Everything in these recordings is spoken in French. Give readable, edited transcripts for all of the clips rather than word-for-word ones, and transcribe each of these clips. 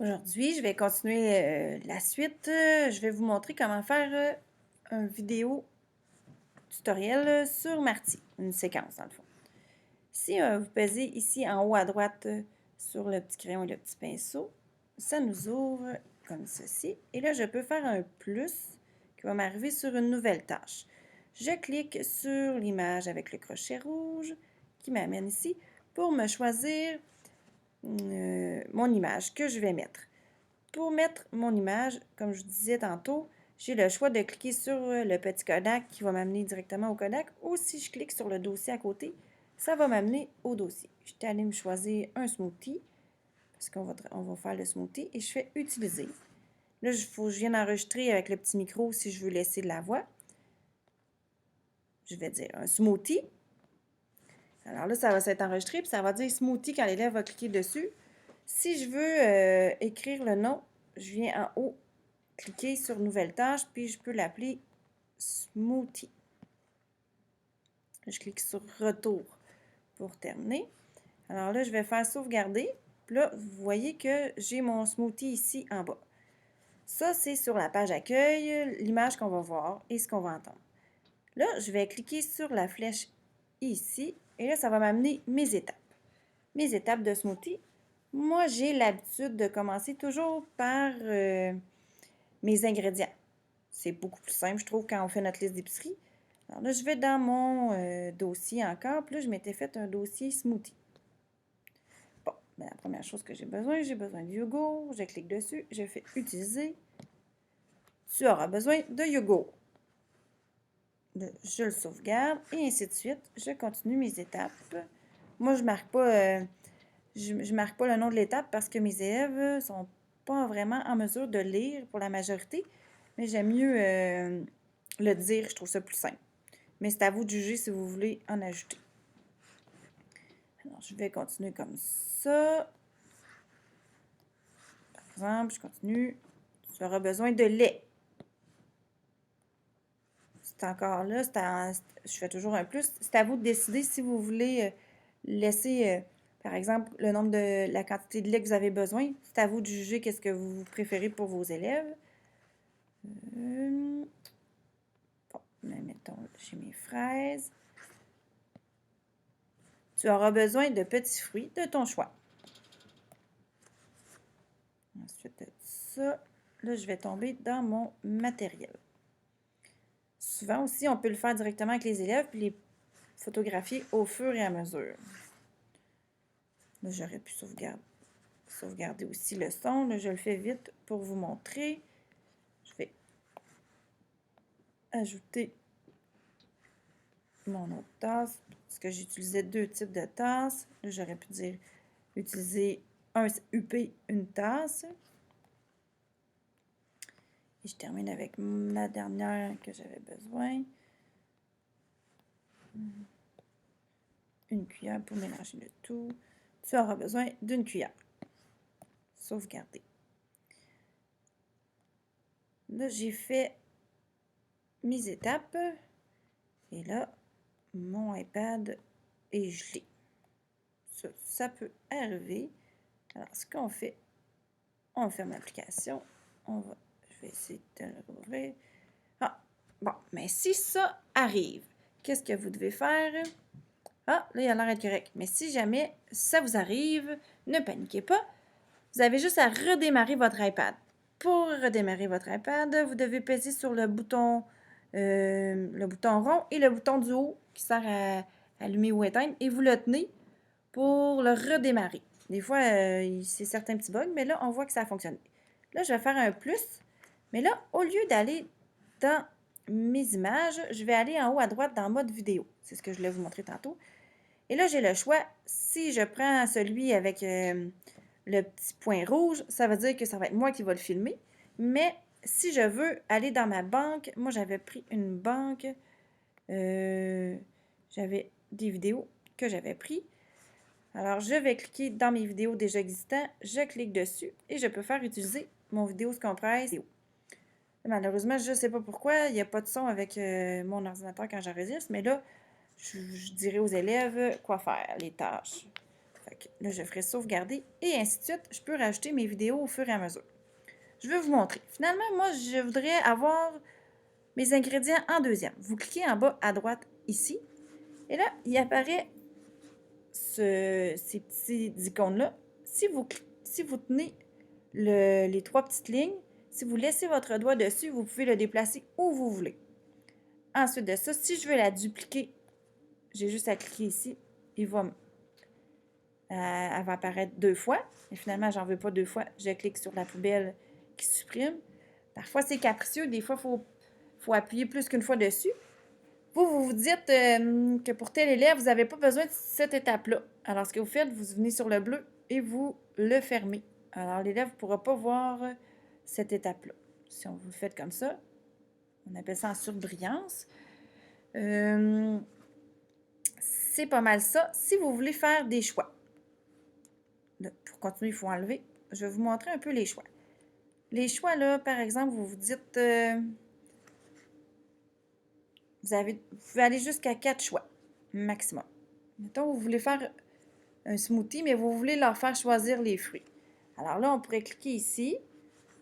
Aujourd'hui, je vais continuer la suite. Je vais vous montrer comment faire une vidéo tutoriel sur Marty, une séquence dans le fond. Si vous pesez ici en haut à droite sur le petit crayon et le petit pinceau, ça nous ouvre comme ceci. Et là, je peux faire un plus qui va m'arriver sur une nouvelle tâche. Je clique sur l'image avec le crochet rouge qui m'amène ici pour me choisir mon image que je vais mettre. Pour mettre mon image, comme je disais tantôt, j'ai le choix de cliquer sur le petit Kodak qui va m'amener directement au Kodak, ou si je clique sur le dossier à côté, ça va m'amener au dossier. Je suis allée me choisir un smoothie, parce qu'on va faire le smoothie, et je fais utiliser. Là, il faut que je vienne enregistrer avec le petit micro si je veux laisser de la voix. Je vais dire un smoothie. Alors là, ça va s'être enregistré, puis ça va dire smoothie quand l'élève va cliquer dessus. Si je veux écrire le nom, je viens en haut, cliquer sur Nouvelle tâche, puis je peux l'appeler Smoothie. Je clique sur Retour pour terminer. Alors là, je vais faire sauvegarder. Puis là, vous voyez que j'ai mon smoothie ici en bas. Ça, c'est sur la page accueil, l'image qu'on va voir et ce qu'on va entendre. Là, je vais cliquer sur la flèche ici et là, ça va m'amener mes étapes. Mes étapes de smoothie. Moi, j'ai l'habitude de commencer toujours par mes ingrédients. C'est beaucoup plus simple, je trouve, quand on fait notre liste d'épicerie. Alors là, je vais dans mon dossier encore. Puis là, je m'étais fait un dossier smoothie. Bon, ben, la première chose que j'ai besoin de yogourt. Je clique dessus, je fais utiliser. Tu auras besoin de yogourt. Je le sauvegarde et ainsi de suite. Je continue mes étapes. Moi, je marque pas, je marque pas le nom de l'étape parce que mes élèves sont pas vraiment en mesure de lire pour la majorité. Mais j'aime mieux le dire, je trouve ça plus simple. Mais c'est à vous de juger si vous voulez en ajouter. Alors, je vais continuer comme ça. Par exemple, je continue. Tu auras besoin de lait. C'est encore là, je fais toujours un plus. C'est à vous de décider si vous voulez laisser, par exemple, le nombre de la quantité de lait que vous avez besoin. C'est à vous de juger qu'est-ce que vous préférez pour vos élèves. Bon, mettons, j'ai mes fraises. Tu auras besoin de petits fruits de ton choix. Ensuite de ça, là, je vais tomber dans mon matériel. Souvent aussi, on peut le faire directement avec les élèves puis les photographier au fur et à mesure. Là, j'aurais pu sauvegarder aussi le son. Là, je le fais vite pour vous montrer. Je vais ajouter mon autre tasse parce que j'utilisais deux types de tasses. Là, j'aurais pu dire utiliser un UP, une tasse. Et je termine avec la dernière que j'avais besoin. Une cuillère pour mélanger le tout. Tu auras besoin d'une cuillère. Sauvegarder. Là, j'ai fait mes étapes. Et là, mon iPad est gelé. Ça peut arriver. Alors, ce qu'on fait, on ferme l'application. Je vais essayer de le rouvrir. Ah, bon, mais si ça arrive, qu'est-ce que vous devez faire? Ah, là, il a l'air d'être correct. Mais si jamais ça vous arrive, ne paniquez pas. Vous avez juste à redémarrer votre iPad. Pour redémarrer votre iPad, vous devez peser sur le bouton rond et le bouton du haut qui sert à allumer ou éteindre et vous le tenez pour le redémarrer. Des fois, c'est certains petits bugs, mais là, on voit que ça a fonctionné. Là, je vais faire un plus, mais là, au lieu d'aller dans mes images, je vais aller en haut à droite dans mode vidéo. C'est ce que je voulais vous montrer tantôt. Et là, j'ai le choix. Si je prends celui avec le petit point rouge, ça veut dire que ça va être moi qui va le filmer. Mais si je veux aller dans ma banque, moi, j'avais pris une banque. J'avais des vidéos que j'avais pris. Alors, je vais cliquer dans mes vidéos déjà existantes. Je clique dessus et je peux faire utiliser mon vidéo compresse. Malheureusement, je ne sais pas pourquoi, il n'y a pas de son avec mon ordinateur quand j'enregistre, mais là, je dirai aux élèves quoi faire, les tâches. Fait que là, je ferai sauvegarder et ainsi de suite. Je peux rajouter mes vidéos au fur et à mesure. Je vais vous montrer. Finalement, moi, je voudrais avoir mes ingrédients en deuxième. Vous cliquez en bas à droite ici. Et là, il apparaît ces petits icônes-là. Si vous tenez les trois petites lignes, si vous laissez votre doigt dessus, vous pouvez le déplacer où vous voulez. Ensuite de ça, si je veux la dupliquer, j'ai juste à cliquer ici. Elle va apparaître 2 fois. Et finalement, j'en veux pas 2 fois. Je clique sur la poubelle qui supprime. Parfois, c'est capricieux. Des fois, il faut appuyer plus qu'une fois dessus. Vous vous dites que pour tel élève, vous n'avez pas besoin de cette étape-là. Alors, ce que vous faites, vous venez sur le bleu et vous le fermez. Alors, l'élève ne pourra pas voir cette étape-là. Si on vous le fait comme ça, on appelle ça en surbrillance. C'est pas mal ça. Si vous voulez faire des choix, pour continuer, il faut enlever. Je vais vous montrer un peu les choix. Les choix, là, par exemple, vous vous dites... vous pouvez aller jusqu'à 4 choix maximum. Mettons, vous voulez faire un smoothie, mais vous voulez leur faire choisir les fruits. Alors là, on pourrait cliquer ici.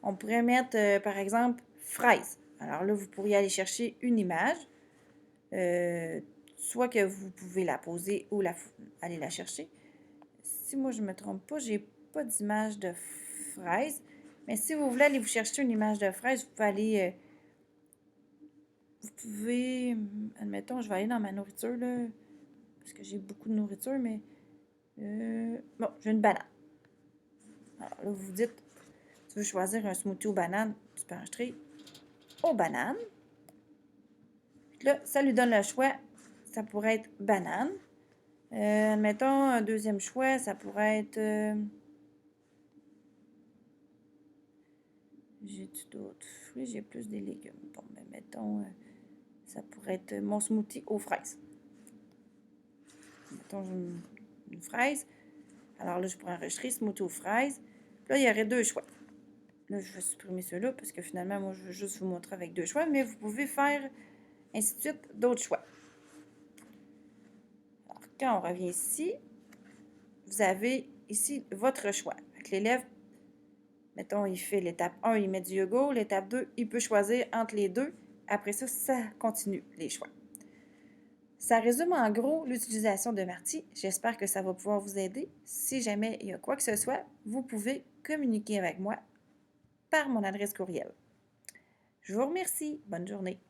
On pourrait mettre, par exemple, fraises. Alors là, vous pourriez aller chercher une image. Soit que vous pouvez la poser ou aller la chercher. Si moi, je ne me trompe pas, j'ai pas d'image de fraises. Mais si vous voulez aller vous chercher une image de fraises, vous pouvez aller... vous pouvez... admettons, je vais aller dans ma nourriture, là. Parce que j'ai beaucoup de nourriture, mais... bon, j'ai une banane. Alors là, vous vous dites, tu veux choisir un smoothie aux bananes, tu peux enregistrer aux bananes. Puis là, ça lui donne le choix. Ça pourrait être banane. Admettons, un deuxième choix, ça pourrait être... j'ai-tu d'autres fruits? J'ai plus des légumes. Bon, ben mettons, ça pourrait être mon smoothie aux fraises. Mettons, une fraise. Alors là, je pourrais enregistrer smoothie aux fraises. Puis là, il y aurait 2 choix. Là, je vais supprimer ceux-là parce que finalement, moi, je veux juste vous montrer avec 2 choix. Mais vous pouvez faire, ainsi de suite, d'autres choix. Alors, quand on revient ici, vous avez ici votre choix. Avec l'élève, mettons, il fait l'étape 1, il met du yogourt. L'étape 2, il peut choisir entre les deux. Après ça, ça continue, les choix. Ça résume en gros l'utilisation de Marty. J'espère que ça va pouvoir vous aider. Si jamais il y a quoi que ce soit, vous pouvez communiquer avec moi par mon adresse courriel. Je vous remercie. Bonne journée.